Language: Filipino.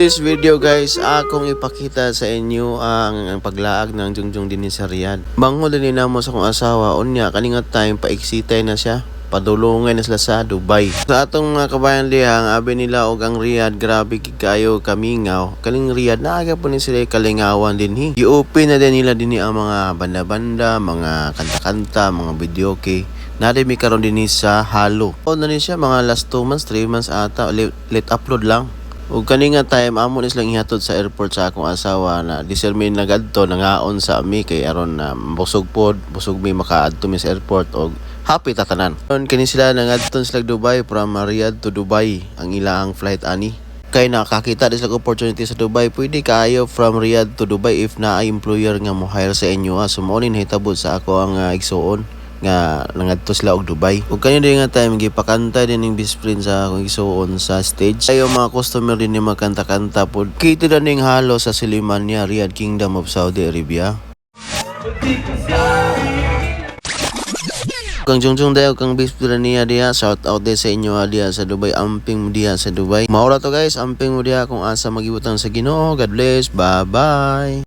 This video guys, akong ipakita sa inyo ang paglaag ng Jungjung din sa Riyadh. Bango din namo sa akong asawa, unya kaninga time paiksitay na siya. Padulungan na sila sa Dubai. Sa atong mga kabayan lihang, abi nila og ang Riyadh, grabe kayo kamingaw. Kaling Riyadh, naaga po ni sila kalingawan din hi. I-open na din nila din ang mga banda-banda, mga kanta-kanta, mga videoke. Nadimi karon din sa halo. O na ni siya mga last 2 months, 3 months ata, let upload lang. Ug kaninga time amo is lang ihatod sa airport sa akong asawa na desermin na gadto nangaon sa ami kay aron na busog mi makaadto mi sa airport og happy tatanan. Kani sila nangadton sila Dubai from Riyadh to Dubai ang ilang flight ani. Kay nakakita din sila opportunity sa Dubai, pwede kayo from Riyadh to Dubai if na ay employer nga mo hire sa inyo. Sumuonin hitabo sa ako ang igsuon nga nangadto sila og Dubai. Ug kanina din nga time gipakanta din ning best friend sa akong igsuon sa stage. Ayo mga customer din ni magkanta-kanta pod. Kita na ning halo sa Siliman niya, Riyadh Kingdom of Saudi Arabia. Kang Jungjung dayo kang best friend niya diha, shout out din sa inyo diha sa Dubai, amping mo diha sa Dubai. Maura to guys, amping mo diha kung asa magibutang sa Ginoo. God bless. Bye bye.